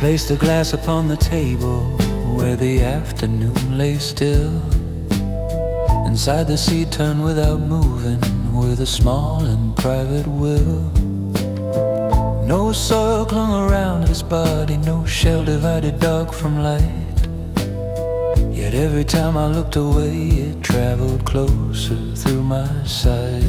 Placed a glass upon the table where the afternoon lay still. Inside the sea turned without moving with a small and private will. No soil clung around his body, no shell divided dark from light. Yet every time I looked away it traveled closer through my sight.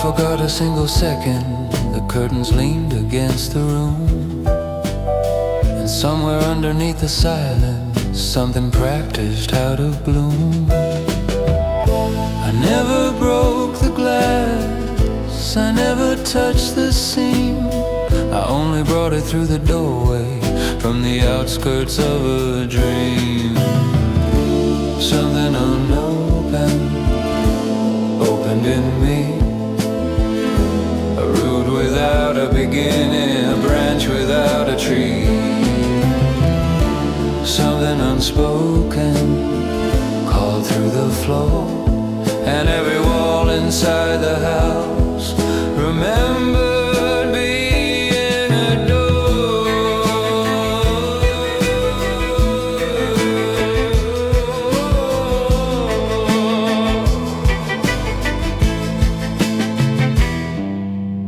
Forgot a single second, the curtains leaned against the room. And somewhere underneath the silence, something practiced how to bloom. I never broke the glass, I never touched the seam. I only brought it through the doorway from the outskirts of a dream. Something unopened, opened in me. Without a beginning, a branch without a tree. Something unspoken called through the floor, and every wall inside the house remembered being a door.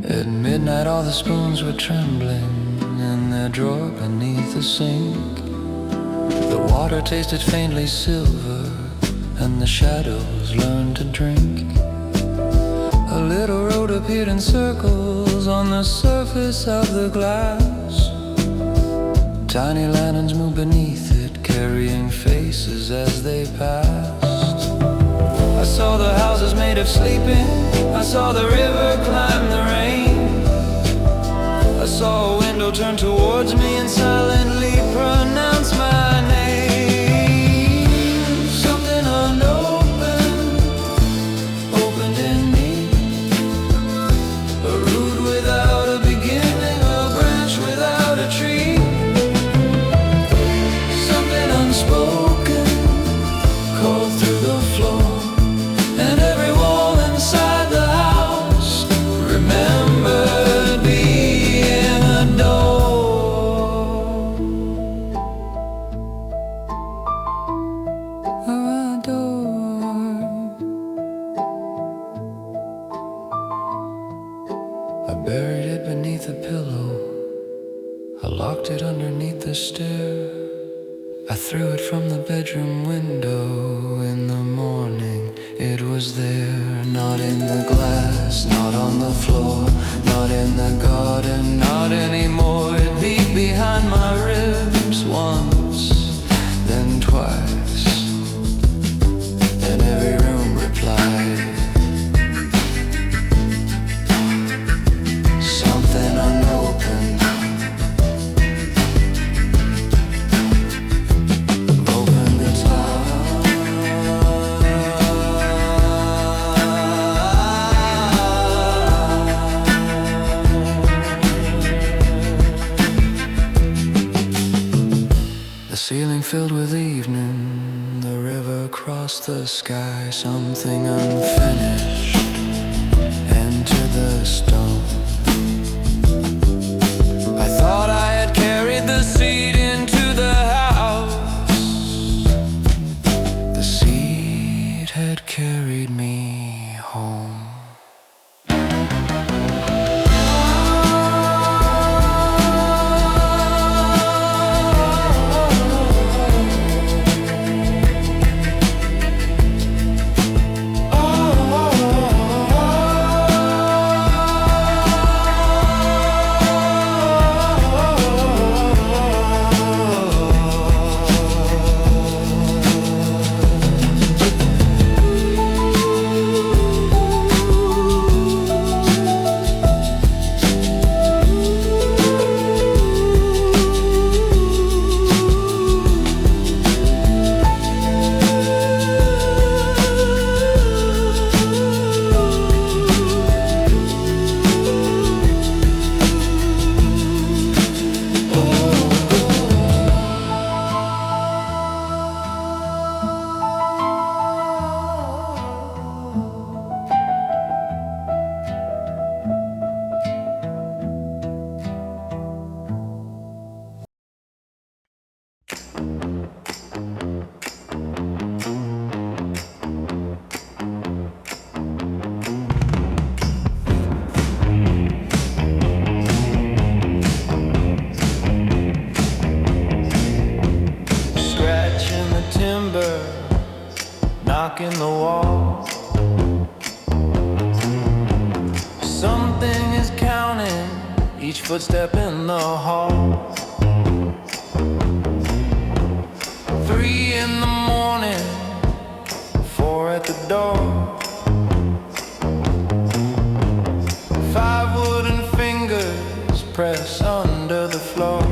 At midnight all the spoons were trembling in their drawer beneath the sink. The water tasted faintly silver and the shadows learned to drink. A little road appeared in circles on the surface of the glass. Tiny lanterns moved beneath it, carrying faces as they passed. I saw the houses made of sleeping, I saw the river climb the rain. I saw a window turn towards me and silently pronounce my name. Something unopened, opened in me. A root without a beginning, a branch without a tree. Something unspoken called through the floor, and every wall inside the house remembered being a door. A door. I buried it beneath a pillow, I locked it underneath the stair. I threw it from the bedroom window. In the morning it was there, not in the glass, not on the floor, not in the garden, not anymore. It beat behind my ribs once, then twice, and every room replied. Something unopened, open the top. The ceiling filled with evening, the river crossed the sky. Something unfinished entered the stone. I thought I had carried the seed into the house. The seed had carried me home. knocking the wall. Something is counting each footstep in the hall. 3 in the morning, 4 at the door. 5 wooden fingers press under the floor.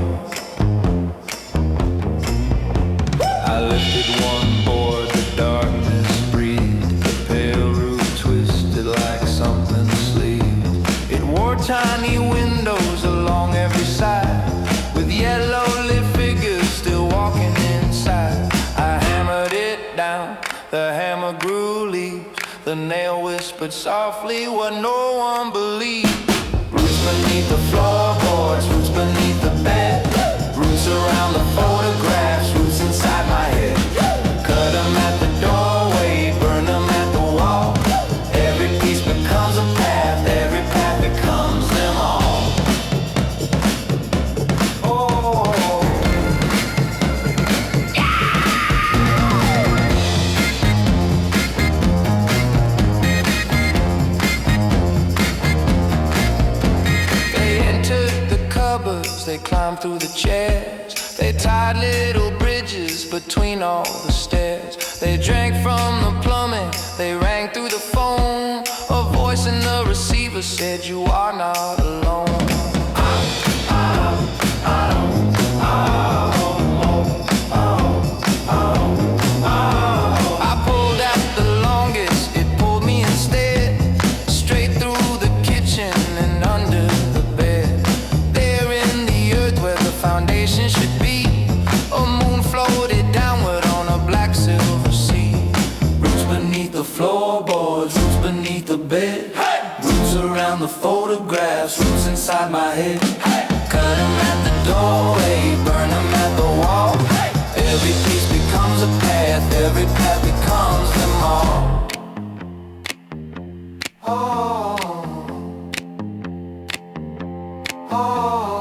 I lifted one board, the darkness breathed. The pale roof twisted like something sleeved. It wore tiny windows along every side, with yellow lit figures still walking inside. I hammered it down, the hammer grew leaves. The nail whispered softly what no one believed. Roots beneath the floorboards, roots beneath the bed. Roots around the photographs, roots inside my head. Cut them at the doorway, burn them at the wall. Every piece becomes a path, every path becomes them all. Oh, they entered the cupboards, they climbed through the chairs. They tied little bridges between all the stairs. They drank from the plumbing, they rang through the phone. A voice in the receiver said, "You are not alone." I pulled out the longest, it pulled me instead. Straight through the kitchen and under the bed. There in the earth where the foundation should be, a moon floated downward on a black silver sea. Roots beneath the floorboards, roots beneath the bed. Roots around the photographs, roots inside my head. Cut them at the doorway, burn them at the wall. Every piece becomes a path, every path becomes them all. Oh, oh,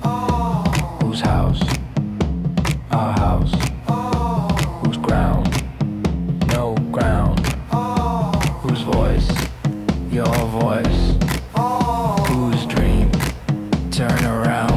oh. Whose house? Our house. Whose ground? No ground. Whose voice? Your voice. Whose dream? Turn around.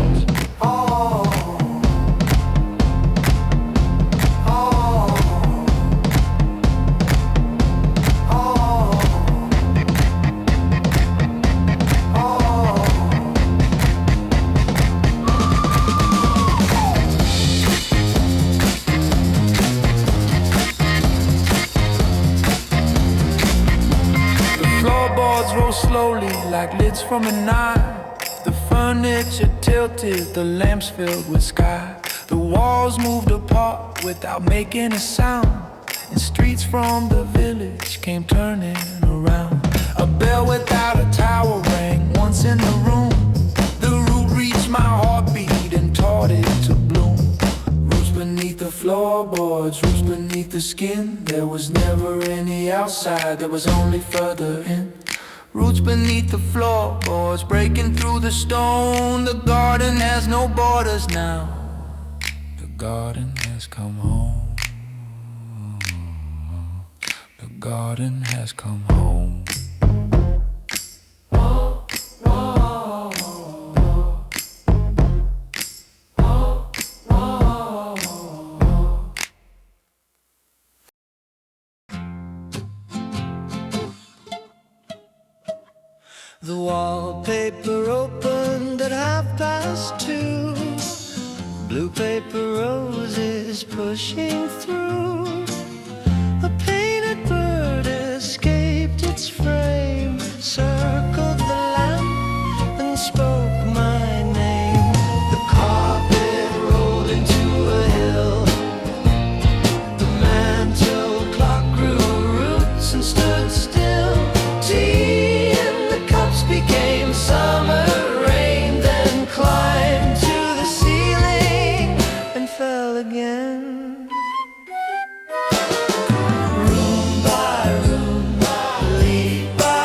Floorboards roll slowly like lids from a knife. The furniture tilted, the lamps filled with sky. The walls moved apart without making a sound. And streets from the village came turning around. A bell without a tower rang once in the room. The root reached my heartbeat and taught it to bloom. Roots beneath the floorboards, roots beneath the skin. There was never any outside, there was only further in. Roots beneath the floorboards, breaking through the stone. The garden has no borders now. The garden has come home. The garden has come home. The wallpaper opened at 2:30. Blue paper roses pushing through. A painted bird escaped its frame, circled the lamp and spoke my name. The carpet rolled into a hill. The mantel clock grew roots and stood still. Tea in the cups became summer rain, then climbed to the ceiling and fell again. Room by room, leaf by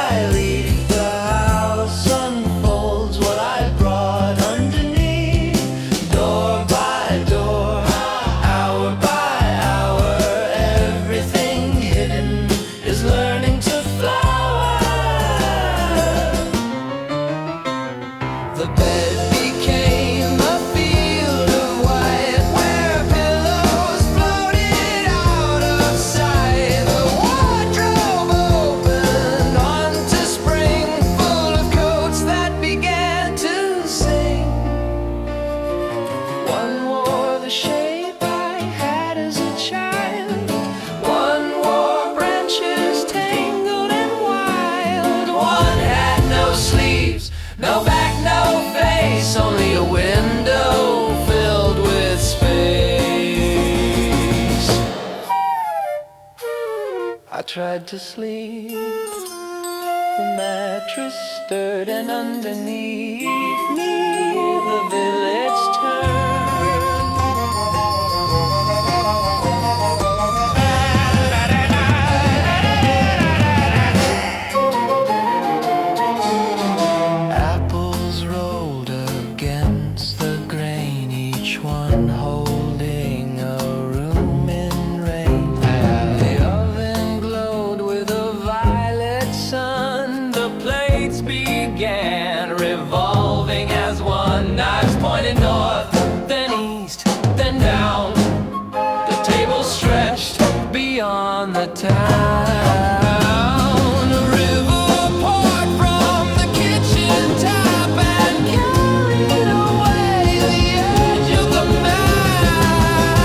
tried to sleep. The mattress stirred and underneath me the village turned. Apples rolled against the grain, each one holding a room in rain. The oven glowed with a violet sun. The plates began revolving as one. Knives pointed north, then east, then down. The table stretched beyond the town. A river poured from the kitchen tap and carried away the edge of the map.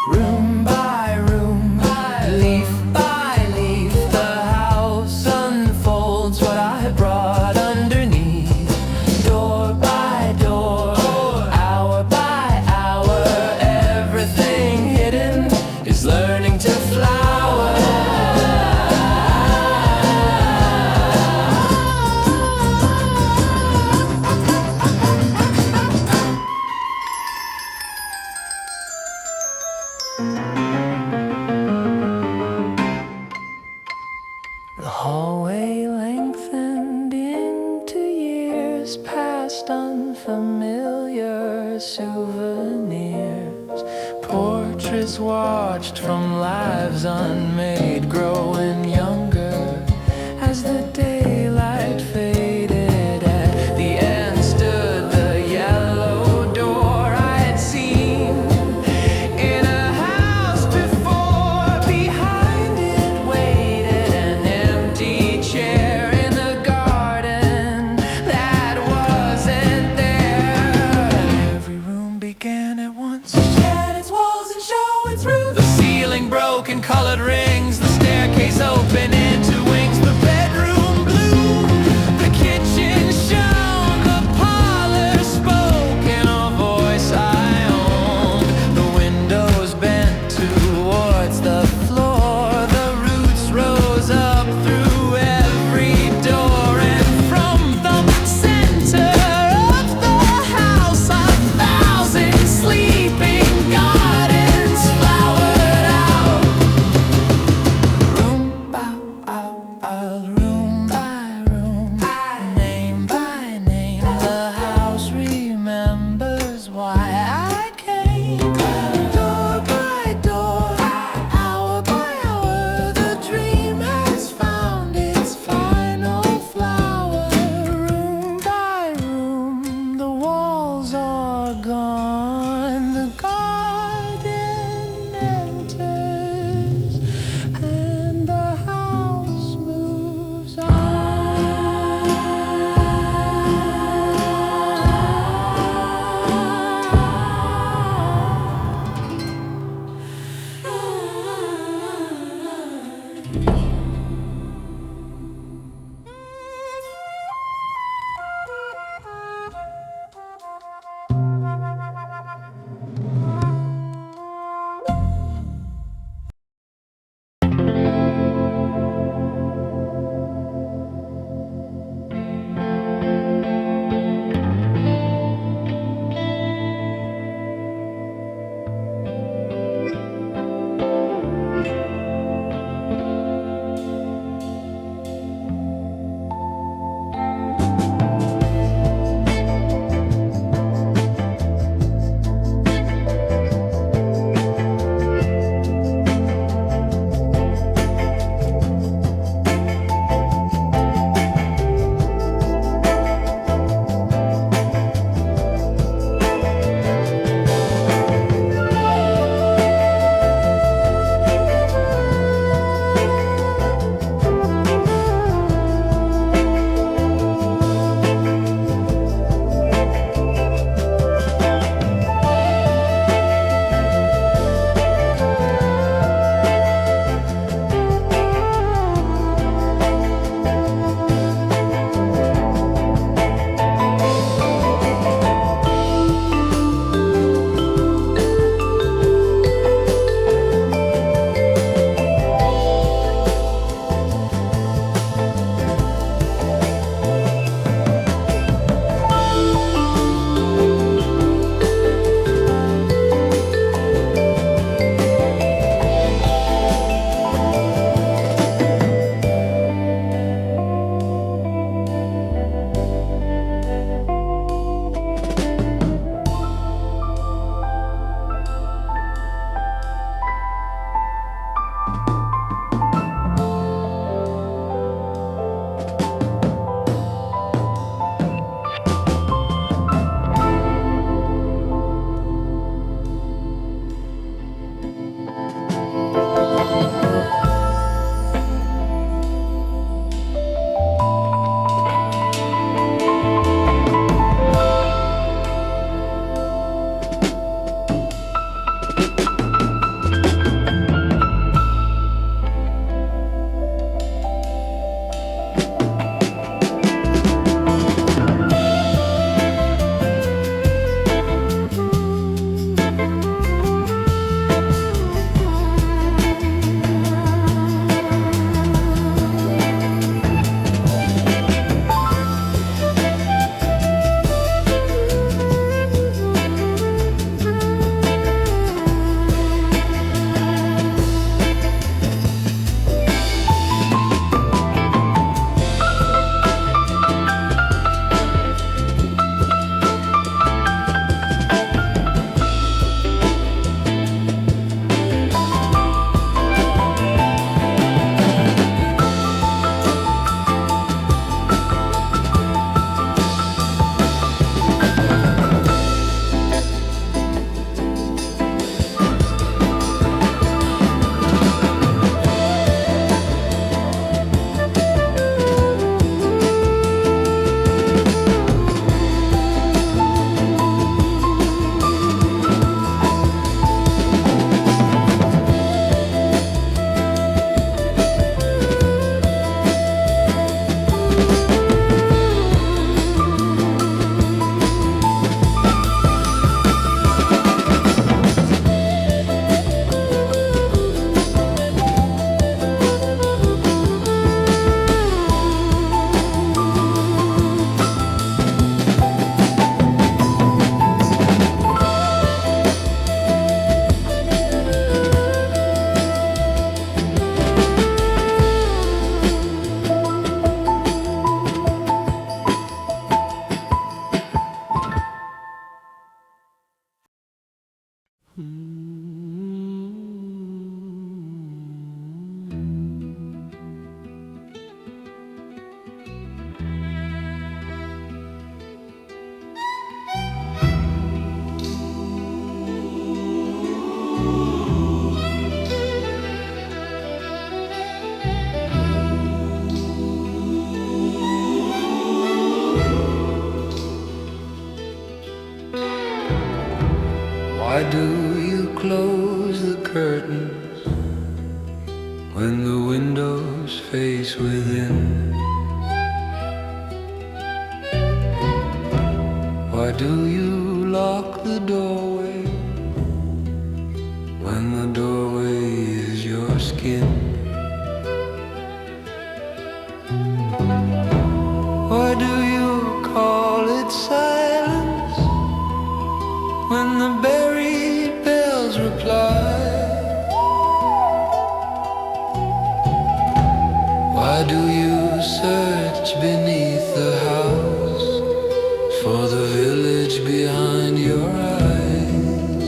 Room by room, leaf by leaf, the house unfolds what I brought underneath. Door by door, hour by hour, everything hidden is learning to flower. The hallway lengthened into years past unfamiliar souvenirs. Portraits watched from lives unmade, growing younger as the daylight faded. At the end stood the yellow door I had seen in a house before. Behind it waited an empty chair in the garden that wasn't there. Every room began at once, shed its walls and show its roots. The ceiling broke in colored rings, the staircase open into wings. The bedroom blue, the kitchen shone, the parlor spoke in a voice I owned. The windows bent towards the floor, the roots rose up through every door, and from the center of the house 1,000 sleeping gardens flowered out. Room by room by room, name by name, the house remembers why I came. Door by door, hour by hour, the dream has found its final flower. Room by room, the walls are gone, the garden enters, and the house moves do you close the curtains when the windows face within? Why do you lock the doorway when the doorway is your skin? Why do you call it silence when the buried bells reply? Why do you search beneath the house for the village behind your eyes?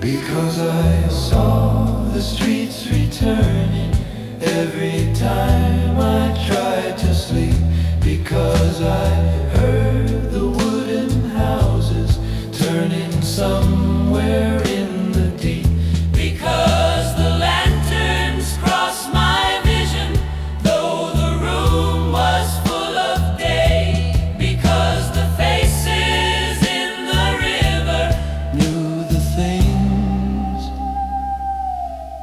Because I saw the streets returning every time I tried to sleep. Because I heard the wooden houses turning somewhere in the deep. Because the lanterns crossed my vision, though the room was full of day. Because the faces in the river knew the things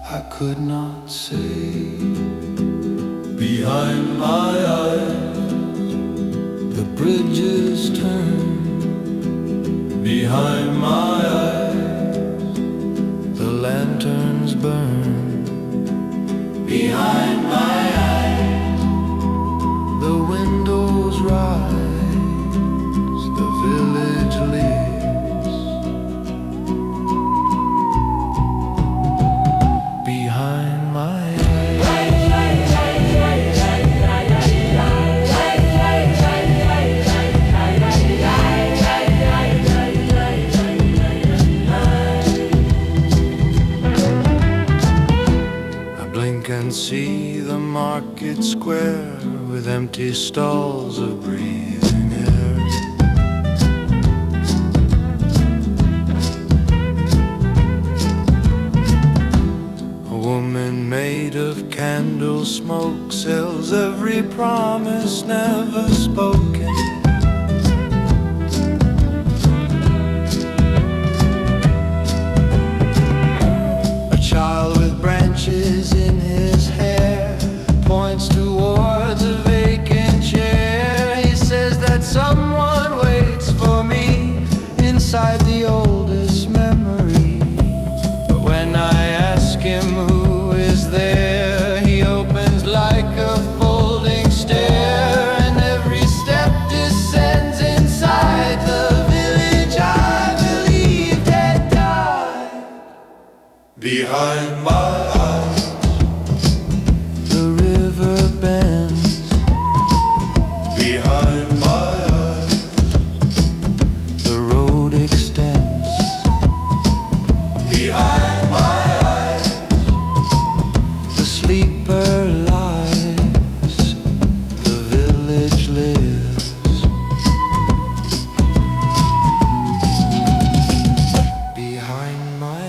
I could not say. Behind my eyes the bridges turn. Behind my eyes the lanterns burn. Behind my eyes the windows rise. The village lives. Behind my eyes. And see the market square with empty stalls of breathing air. A woman made of candle smoke sells every promise never spoken. A child with branches in his hair points towards a vacant chair. He says that someone waits for me inside the oldest memory. But when I ask him who is there, he opens like a folding stair, and every step descends inside the village I believed had died. Behind my eyes the river bends. Behind my eyes the road extends. Behind my eyes the sleeper lies. The village lives. Behind my eyes.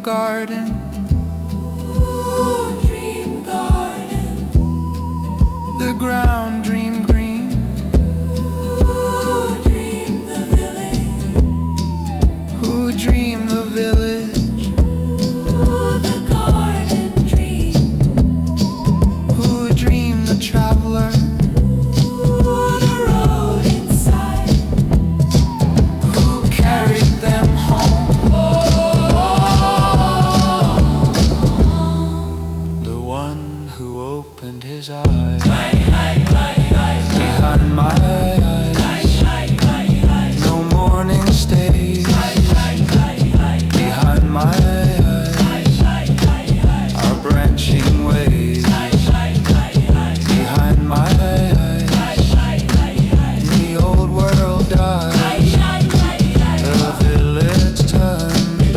garden. Ooh, dream garden. The ground dreamed green. Ooh, dream the village. Who dreamed the village? Ooh, the garden dream. Who dreamed the traveler? Ooh, the road inside. Who carried them home? The one who opened his eyes behind my eyes. No morning stays behind my eyes. Our branching ways behind my eyes. The old world dies. The village turns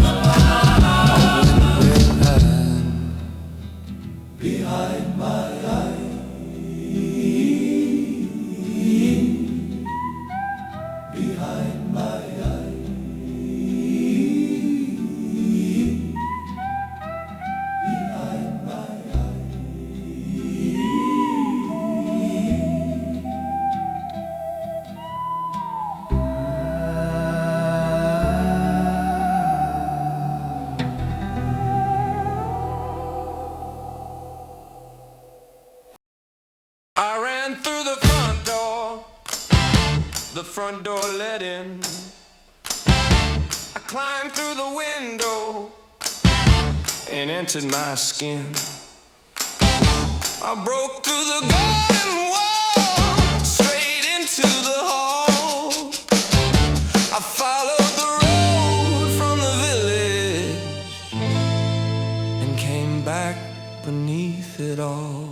within. Behind my eyes. Behind my eyes. Behind my I ran through the front door. The front door let in. I climbed through the window and entered my skin. I broke through the garden wall, straight into the hall. I followed the road from the village and came back beneath it all.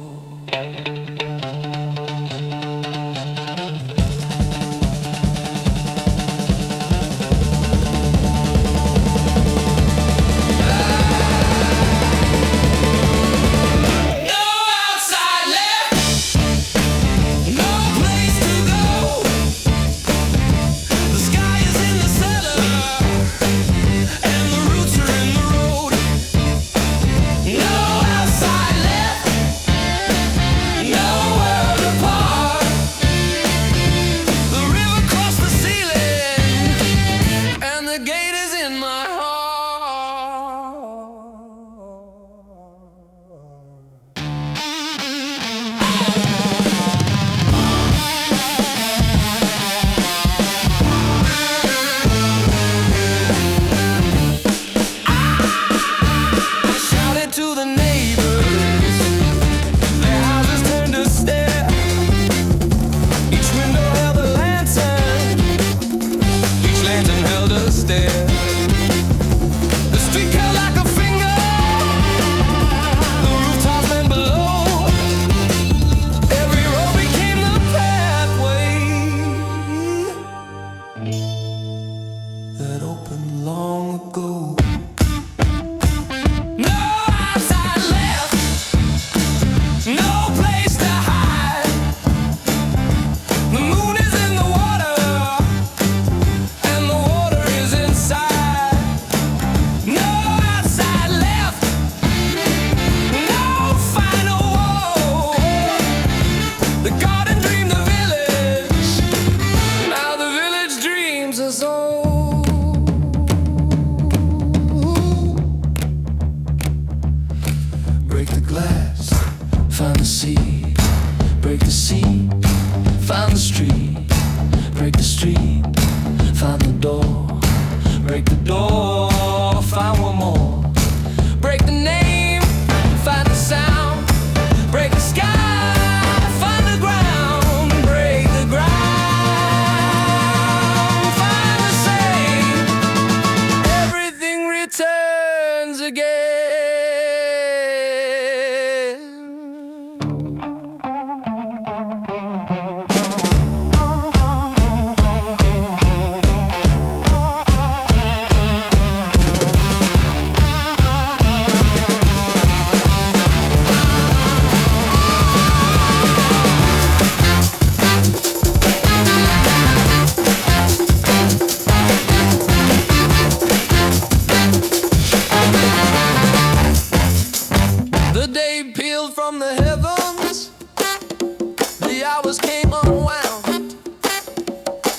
flowers came unwound.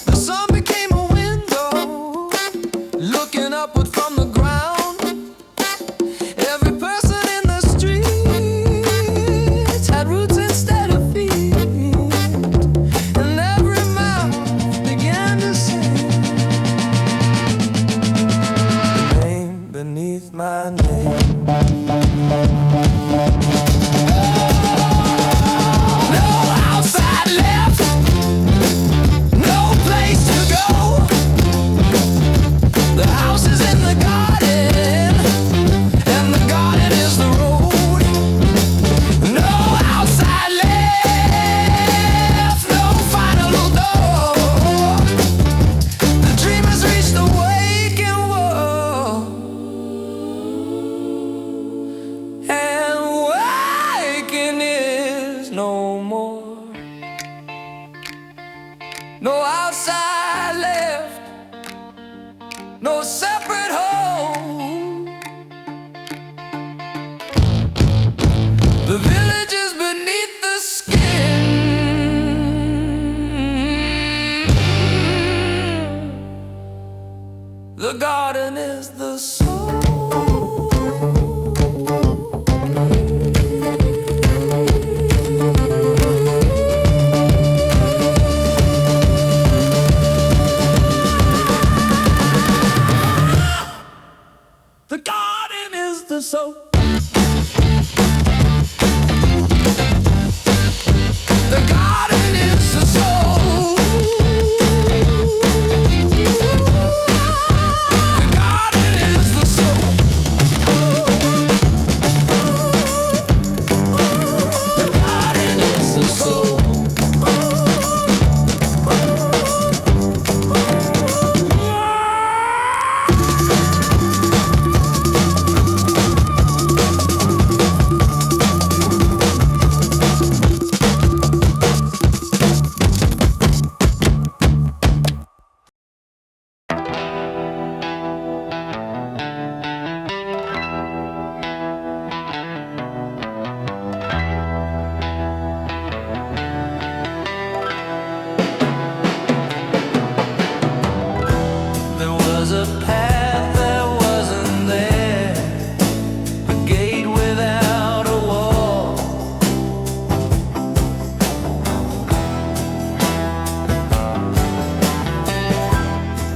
The sun became a window, looking upward from the ground. Every person in the streets had roots instead of feet, and every mouth began to sing the name beneath my name. No outside left, no separate home. The village is beneath the skin. The garden is the soul. The garden is the soul. The garden is the soul. The garden is the soul. The garden is the soul.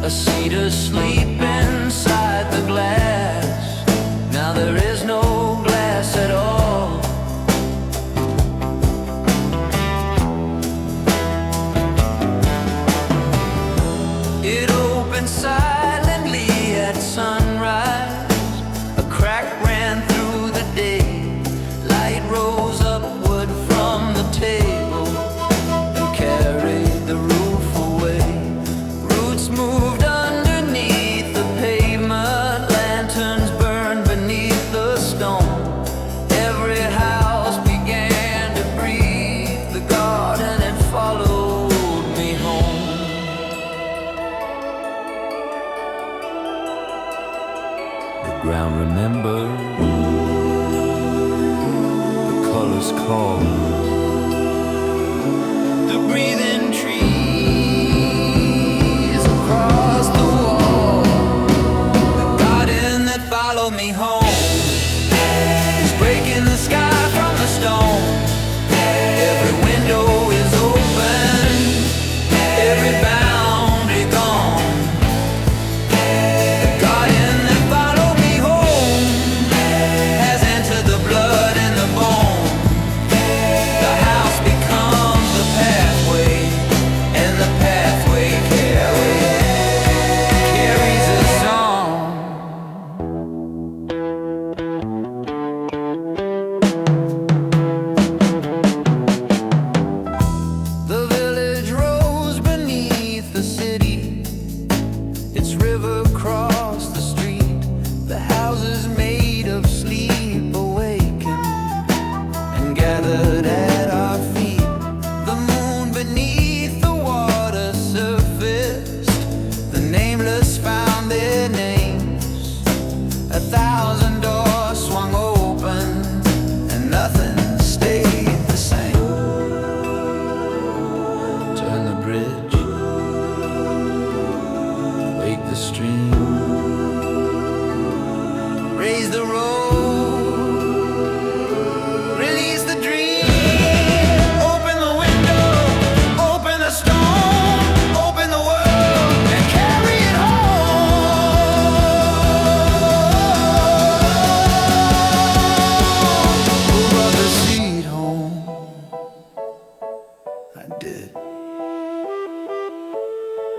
A cedar sleep inside the glass. Now there is no glass at all. It opened silently at sunrise. A crack ran through the day. Light rose upward from the table and carried the roof away. Roots moved underneath the pavement. Lanterns burned beneath the stone. Every house began to breathe. The garden had followed me home. The ground remembered. The colors called. The breathing trees across the wall. The garden that followed me home is breaking the sky from the stone. Every window is open, every boundary gone. The garden that followed me home has entered the blood and the bone. The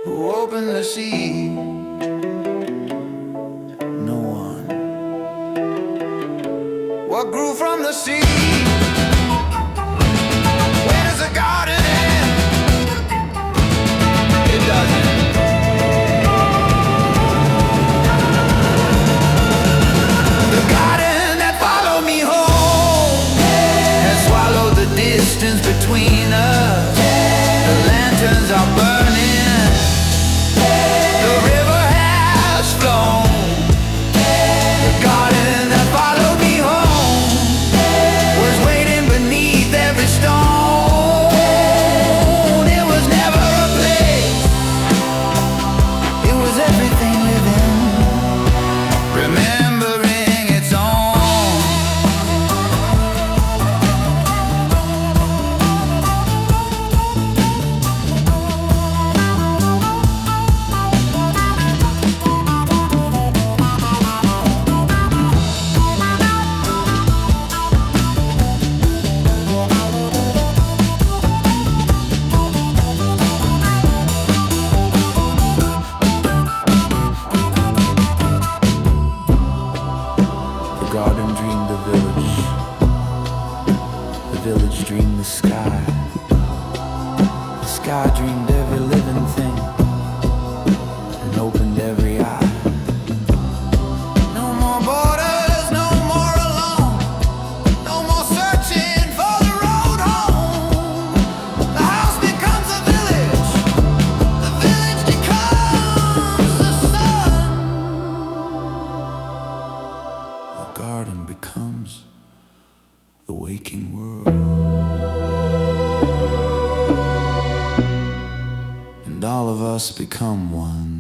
Who opened the sea? No one. What grew from the sea? Where does the garden end? It doesn't. The garden that followed me home has swallowed the distance between us. The lanterns are burning. The river has flown. The garden that followed me home was waiting beneath every stone. It was never a place. It was everything within, remembering its own. The garden dreamed the village dreamed the sky. The sky dreamed every living thing and opened every eye. No more borders, no more alone, no more searching for the road home. The house becomes a village, the village becomes the sun. The garden becomes the waking world, and all of us become one.